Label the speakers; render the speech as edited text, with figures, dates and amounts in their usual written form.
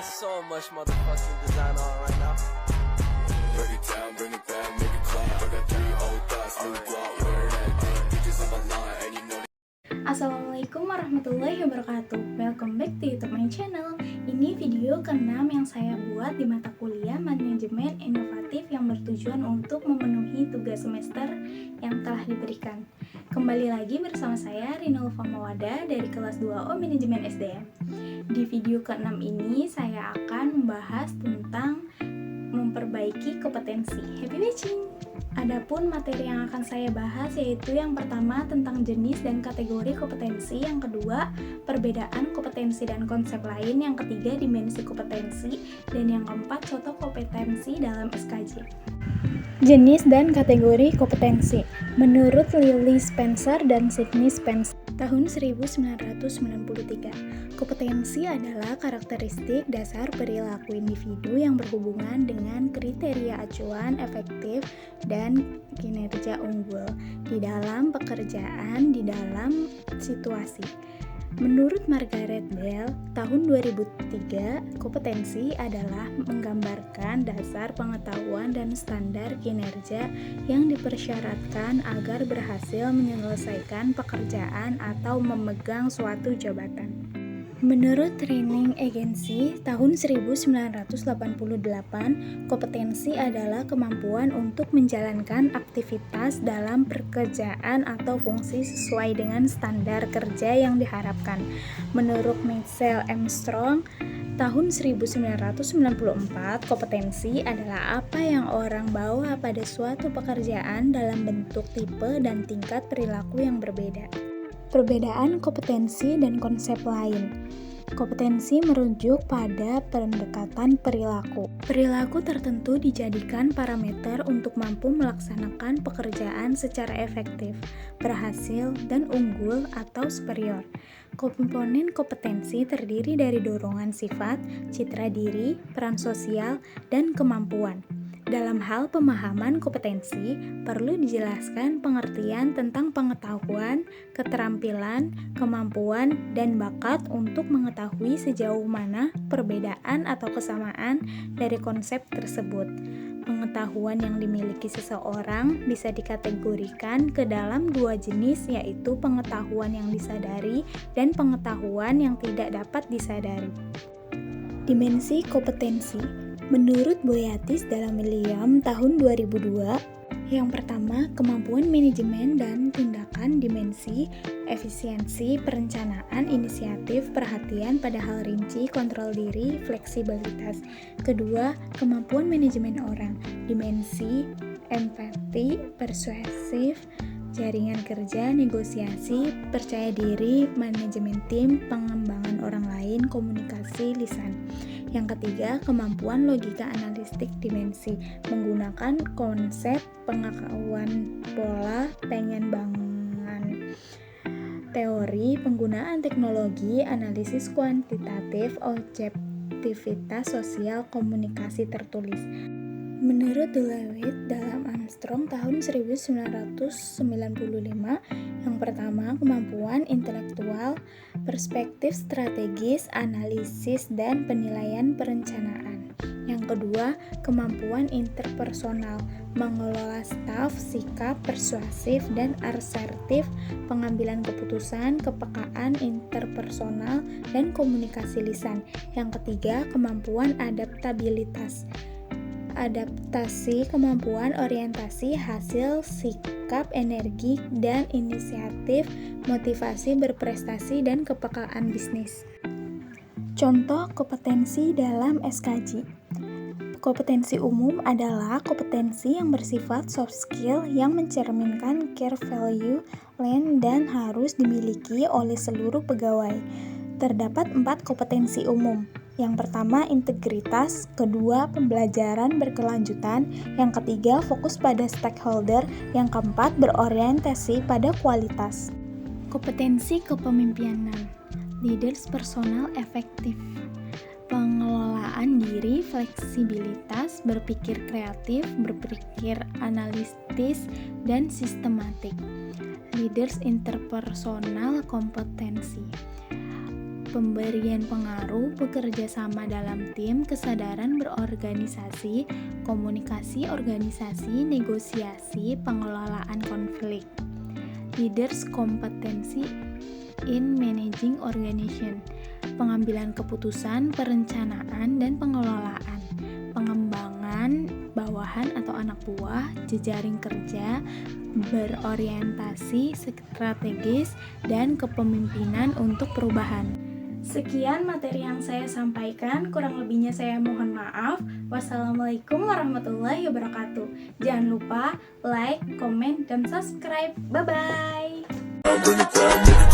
Speaker 1: so much motherfucking design on right now.
Speaker 2: Break it down, bring it back, make it clap. I got 3 old thoughts, new block, where that thing. Bitches on my line, and you know.
Speaker 3: Assalamualaikum warahmatullahi wabarakatuh. Welcome back to YouTube my channel. Ini video ke-6 yang saya buat di mata kuliah Manajemen Inovatif yang bertujuan untuk memenuhi tugas semester yang telah diberikan. Kembali lagi bersama saya Rinulfa Mawada dari kelas 2O Manajemen SDM. Di video ke-6 ini saya akan membahas tentang memperbaiki kompetensi. Happy watching! Adapun materi yang akan saya bahas yaitu yang pertama tentang jenis dan kategori kompetensi, yang kedua perbedaan kompetensi dan konsep lain, yang ketiga dimensi kompetensi, dan yang keempat contoh kompetensi dalam SKJ. Jenis dan kategori kompetensi. Menurut Lily Spencer dan Sydney Spencer tahun 1993, kompetensi adalah karakteristik dasar perilaku individu yang berhubungan dengan kriteria acuan efektif dan kinerja unggul di dalam pekerjaan di dalam situasi. Menurut Margaret Bell, tahun 2003, kompetensi adalah menggambarkan dasar pengetahuan dan standar kinerja yang dipersyaratkan agar berhasil menyelesaikan pekerjaan atau memegang suatu jabatan. Menurut Training Agency tahun 1988, kompetensi adalah kemampuan untuk menjalankan aktivitas dalam pekerjaan atau fungsi sesuai dengan standar kerja yang diharapkan. Menurut Michelle Armstrong tahun 1994, kompetensi adalah apa yang orang bawa pada suatu pekerjaan dalam bentuk tipe dan tingkat perilaku yang berbeda. Perbedaan kompetensi dan konsep lain. Kompetensi merujuk pada pendekatan perilaku. Perilaku tertentu dijadikan parameter untuk mampu melaksanakan pekerjaan secara efektif, berhasil, dan unggul atau superior. Komponen kompetensi terdiri dari dorongan sifat, citra diri, peran sosial, dan kemampuan. Dalam hal pemahaman kompetensi, perlu dijelaskan pengertian tentang pengetahuan, keterampilan, kemampuan, dan bakat untuk mengetahui sejauh mana perbedaan atau kesamaan dari konsep tersebut. Pengetahuan yang dimiliki seseorang bisa dikategorikan ke dalam dua jenis, yaitu pengetahuan yang disadari dan pengetahuan yang tidak dapat disadari. Dimensi kompetensi. Menurut Boyatis dalam William tahun 2002, yang pertama, kemampuan manajemen dan tindakan, dimensi, efisiensi, perencanaan, inisiatif, perhatian pada hal rinci, kontrol diri, fleksibilitas. Kedua, kemampuan manajemen orang, dimensi, empati, persuasif, jaringan kerja, negosiasi, percaya diri, manajemen tim, pengembangan orang lain, komunikasi, lisan. Yang ketiga, kemampuan logika analitik, dimensi, menggunakan konsep, pengetahuan pola, pengembangan teori, penggunaan teknologi, analisis kuantitatif, objektivitas sosial, komunikasi tertulis. Menurut DeLewitt dalam Armstrong tahun 1995, yang pertama kemampuan intelektual, perspektif strategis, analisis dan penilaian perencanaan. Yang kedua, kemampuan interpersonal, mengelola staf, sikap, persuasif dan asertif, pengambilan keputusan, kepekaan interpersonal dan komunikasi lisan. Yang ketiga, kemampuan adaptabilitas, adaptasi, kemampuan orientasi, hasil, sikap, energi, dan inisiatif, motivasi berprestasi, dan kepekaan bisnis. Contoh kompetensi dalam SKJ. Kompetensi umum adalah kompetensi yang bersifat soft skill yang mencerminkan core value, land, dan harus dimiliki oleh seluruh pegawai. Terdapat 4 kompetensi umum. Yang pertama, integritas. Kedua, pembelajaran berkelanjutan. Yang ketiga, fokus pada stakeholder. Yang keempat, berorientasi pada kualitas. Kompetensi kepemimpinan. Leaders personal efektif. Pengelolaan diri, fleksibilitas, berpikir kreatif, berpikir analitis, dan sistematik. Leaders interpersonal kompetensi. pemberian pengaruh, bekerja sama dalam tim, kesadaran berorganisasi, komunikasi organisasi, negosiasi, pengelolaan konflik. Leaders kompetensi in managing organization, pengambilan keputusan, perencanaan, dan pengelolaan, pengembangan bawahan atau anak buah, jejaring kerja, berorientasi strategis, dan kepemimpinan untuk perubahan. Sekian materi yang saya sampaikan, kurang lebihnya saya mohon maaf. Wassalamualaikum warahmatullahi wabarakatuh. Jangan lupa like, komen, dan subscribe. Bye-bye.
Speaker 2: Bring it down, make it